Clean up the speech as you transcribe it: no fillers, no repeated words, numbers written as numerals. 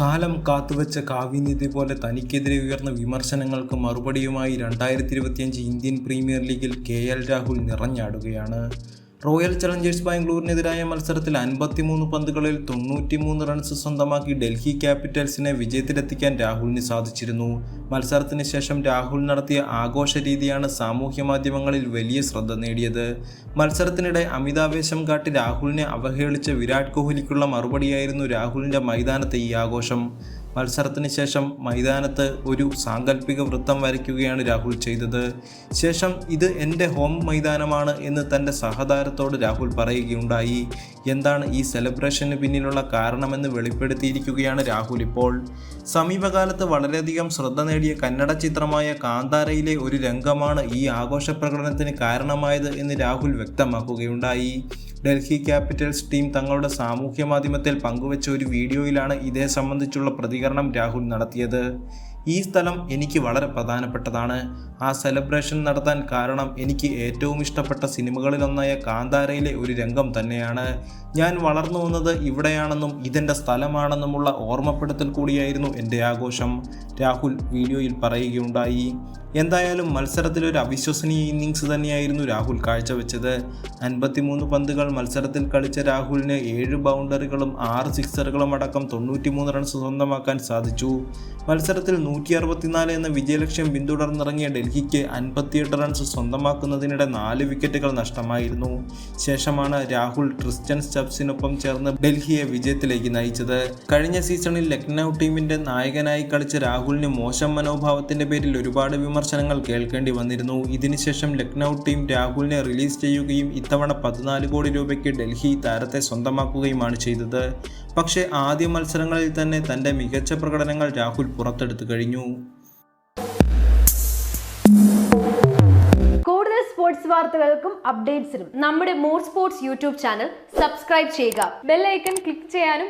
കാലം കാത്തുവച്ച കാവ്യനിധി പോലെ തനിക്കെതിരെ ഉയർന്ന വിമർശനങ്ങൾക്ക് മറുപടിയുമായി 2025 ഇന്ത്യൻ പ്രീമിയർ ലീഗിൽ KL രാഹുൽ നിറഞ്ഞാടുകയാണ്. റോയൽ ചലഞ്ചേഴ്സ് ബാംഗ്ലൂരിനെതിരായ മത്സരത്തിൽ 53 പന്തുകളിൽ 93 റൺസ് സ്വന്തമാക്കി ഡൽഹി ക്യാപിറ്റൽസിനെ വിജയത്തിലെത്തിക്കാൻ രാഹുലിന് സാധിച്ചിരുന്നു. മത്സരത്തിന് ശേഷം രാഹുൽ നടത്തിയ ആഘോഷ രീതിയാണ് സാമൂഹ്യ മാധ്യമങ്ങളിൽ വലിയ ശ്രദ്ധ നേടിയത്. മത്സരത്തിനിടെ അമിതാവേശം കാട്ടി രാഹുലിനെ അവഹേളിച്ച വിരാട് കോഹ്ലിക്കുള്ള മറുപടിയായിരുന്നു രാഹുലിൻ്റെ മൈതാനത്തെ ഈ ആഘോഷം. മത്സരത്തിന് ശേഷം മൈതാനത്ത് ഒരു സാങ്കല്പിക വൃത്തം വരയ്ക്കുകയാണ് രാഹുൽ ചെയ്തത്. ശേഷം ഇത് എൻ്റെ ഹോം മൈതാനമാണ് എന്ന് തൻ്റെ സഹതാരത്തോട് രാഹുൽ പറയുകയുണ്ടായി. എന്താണ് ഈ സെലിബ്രേഷന് പിന്നിലുള്ള കാരണമെന്ന് വെളിപ്പെടുത്തിയിരിക്കുകയാണ് രാഹുൽ ഇപ്പോൾ. സമീപകാലത്ത് വളരെയധികം ശ്രദ്ധ നേടിയ കന്നഡ ചിത്രമായ കാന്താരയിലെ ഒരു രംഗമാണ് ഈ ആഘോഷ പ്രകടനത്തിന് കാരണമായത് എന്ന് രാഹുൽ വ്യക്തമാക്കുകയുണ്ടായി. ഡൽഹി ക്യാപിറ്റൽസ് ടീം തങ്ങളുടെ സാമൂഹ്യ മാധ്യമത്തിൽ പങ്കുവച്ച ഒരു വീഡിയോയിലാണ് ഇതേ സംബന്ധിച്ചുള്ള പ്രതികരണം രാഹുൽ നടത്തിയത്. ഈ സ്ഥലം എനിക്ക് വളരെ പ്രധാനപ്പെട്ടതാണ്. ആ സെലിബ്രേഷൻ നടത്താൻ കാരണം എനിക്ക് ഏറ്റവും ഇഷ്ടപ്പെട്ട സിനിമകളിലൊന്നായ കാന്താരയിലെ ഒരു രംഗം തന്നെയാണ്. ഞാൻ വളർന്നു വന്നത് ഇവിടെയാണെന്നും ഇതെൻ്റെ സ്ഥലമാണെന്നുമുള്ള ഓർമ്മപ്പെടുത്തൽ കൂടിയായിരുന്നു എൻ്റെ ആഘോഷം, രാഹുൽ വീഡിയോയിൽ പറയുകയുണ്ടായി. എന്തായാലും മത്സരത്തിൽ ഒരു അവിശ്വസനീയ ഇന്നിങ്സ് തന്നെയായിരുന്നു രാഹുൽ കാഴ്ചവെച്ചത്. 53 പന്തുകൾ മത്സരത്തിൽ കളിച്ച രാഹുലിന് 7 ബൗണ്ടറികളും 6 സിക്സറുകളും അടക്കം 93 റൺസ് സ്വന്തമാക്കാൻ സാധിച്ചു. മത്സരത്തിൽ 164 എന്ന വിജയലക്ഷ്യം പിന്തുടർന്നിറങ്ങിയ ഡൽഹിക്ക് 58 റൺസ് സ്വന്തമാക്കുന്നതിനിടെ 4 വിക്കറ്റുകൾ നഷ്ടമായിരുന്നു. ശേഷമാണ് രാഹുൽ ട്രിസ്റ്റൻ സ്റ്റബ്സിനൊപ്പം ചേർന്ന് ഡൽഹിയെ വിജയത്തിലേക്ക് നയിച്ചത്. കഴിഞ്ഞ സീസണിൽ ലക്നൗ ടീമിൻ്റെ നായകനായി കളിച്ച രാഹുലിന് മോശം മനോഭാവത്തിൻ്റെ പേരിൽ ഒരുപാട് വിമർശനങ്ങൾ കേൾക്കേണ്ടി വന്നിരുന്നു. ഇതിനുശേഷം ലക്നൗ ടീം രാഹുലിനെ റിലീസ് ചെയ്യുകയും ഇത്തവണ 14 കോടി രൂപയ്ക്ക് ഡൽഹി താരത്തെ സ്വന്തമാക്കുകയുമാണ് ചെയ്തത്. പക്ഷേ ആദ്യ മത്സരങ്ങളിൽ തന്നെ തൻ്റെ മികച്ച പ്രകടനങ്ങൾ രാഹുൽ പുറത്തെടുത്തു കഴിഞ്ഞു. കൂടുതൽ സ്പോർട്സ് വാർത്തകൾക്കും അപ്ഡേറ്റ്സിനും നമ്മുടെ more sports YouTube channel subscribe ചെയ്യുക. ബെൽ ഐക്കൺ ക്ലിക്ക് ചെയ്യാനും